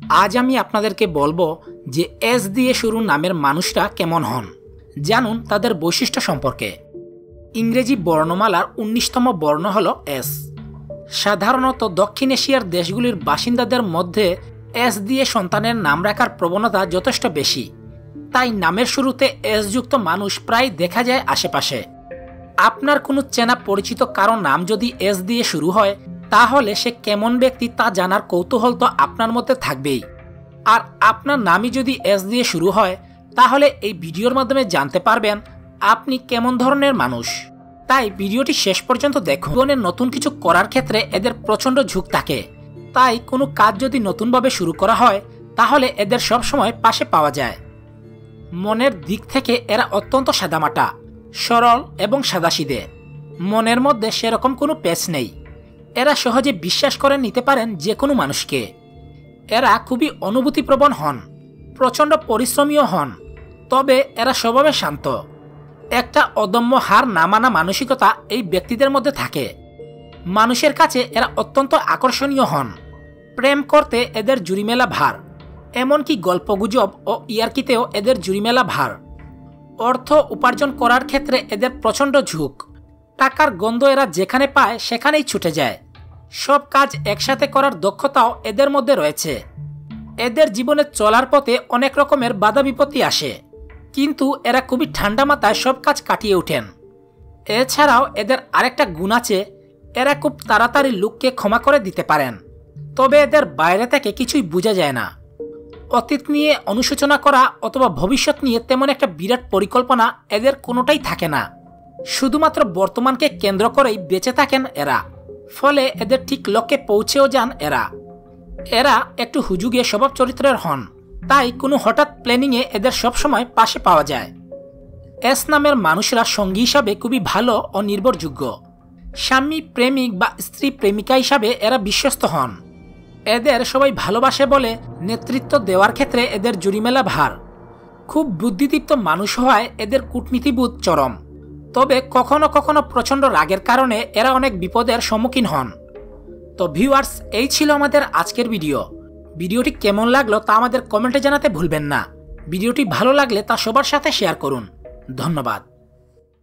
আজ আমি আপনাদেরকে বলবো যে এস দিয়ে শুরু নামের মানুষরা কেমন হন। জানুন তাদের বৈশিষ্ট্য সম্পর্কে। ইংরেজি বর্ণমালার 19তম বর্ণ হল এস। সাধারণত দক্ষিণ এশিয়ার দেশগুলির বাসিন্দাদের মধ্যে এস দিয়ে সন্তানের নাম রাখার প্রবণতা যথেষ্ট বেশি। তাই নামের শুরুতে এস যুক্ত মানুষ প্রায় দেখা যায় আশেপাশে। আপনার কোনো চেনা পরিচিত কারো নাম যদি এস দিয়ে শুরু হয়, তাহলে সে কেমন ব্যক্তি তা জানার কৌতূহল তো আপনার মধ্যে থাকবেই। আর আপনার নামই যদি এস দিয়ে শুরু হয়, তাহলে এই ভিডিওর মাধ্যমে জানতে পারবেন আপনি কেমন ধরনের মানুষ। তাই ভিডিওটি শেষ পর্যন্ত দেখুন। জীবনে নতুন কিছু করার ক্ষেত্রে এদের প্রচণ্ড ঝুঁক থাকে। তাই কোনো কাজ যদি নতুনভাবে শুরু করা হয়, তাহলে এদের সবসময় পাশে পাওয়া যায়। মনের দিক থেকে এরা অত্যন্ত সাদামাটা, সরল এবং সাদাসিধে। মনের মধ্যে সেরকম কোনো পেচ নেই। এরা সহজে বিশ্বাস করে নিতে পারেন যে কোনো মানুষকে। এরা খুবই অনুভূতিপ্রবণ হন, প্রচণ্ড পরিশ্রমীও হন। তবে এরা স্বভাবে শান্ত। একটা অদম্য হার না মানা মানসিকতা এই ব্যক্তিদের মধ্যে থাকে। মানুষের কাছে এরা অত্যন্ত আকর্ষণীয় হন। প্রেম করতে এদের জুড়িমেলা ভার। এমনকি গল্পগুজব ও ইয়ার্কিতেও এদের জুড়িমেলা ভার। অর্থ উপার্জন করার ক্ষেত্রে এদের প্রচণ্ড ঝুঁক। টাকার গন্ধ এরা যেখানে পায় সেখানেই ছুটে যায়। সব কাজ একসাথে করার দক্ষতাও এদের মধ্যে রয়েছে। এদের জীবনে চলার পথে অনেক রকমের বাধা বিপত্তি আসে, কিন্তু এরা খুবই ঠান্ডা মাথায় সব কাজ কাটিয়ে ওঠেন। এছাড়াও এদের আরেকটা গুণ আছে, এরা খুব তাড়াতাড়ি লোককে ক্ষমা করে দিতে পারেন। তবে এদের বাইরে থেকে কিছুই বোঝা যায় না। অতীত নিয়ে অনুশোচনা করা অথবা ভবিষ্যৎ নিয়ে তেমন একটা বিরাট পরিকল্পনা এদের কোনোটাই থাকে না। শুধুমাত্র বর্তমানকে কেন্দ্র করেই বেঁচে থাকেন এরা। ফলে এদের ঠিক লক্ষ্যে পৌঁছেও যান এরা। এরা একটু হুজুগে স্বভাব চরিত্রের হন। তাই কোনো হঠাৎ প্ল্যানিংয়ে এদের সবসময় পাশে পাওয়া যায়। এস নামের মানুষরা সঙ্গী হিসাবে খুবই ভালো ও নির্ভরযোগ্য। স্বামী প্রেমিক বা স্ত্রী প্রেমিকা হিসাবে এরা বিশ্বস্ত হন। এদের সবাই ভালোবাসে বলে নেতৃত্ব দেওয়ার ক্ষেত্রে এদের জুড়িমেলা ভার। খুব বুদ্ধিদীপ্ত মানুষ হওয়ায় এদের কূটনীতিবোধ চরম। তবে কখনো কখনো প্রচণ্ড রাগের কারণে এরা অনেক বিপদের সম্মুখীন হন। তো ভিউয়ার্স, এই ছিল আমাদের আজকের ভিডিও। ভিডিওটি কেমন লাগলো তা আমাদের কমেন্টে জানাতে ভুলবেন না। ভিডিওটি ভালো লাগলে তা সবার সাথে শেয়ার করুন। ধন্যবাদ।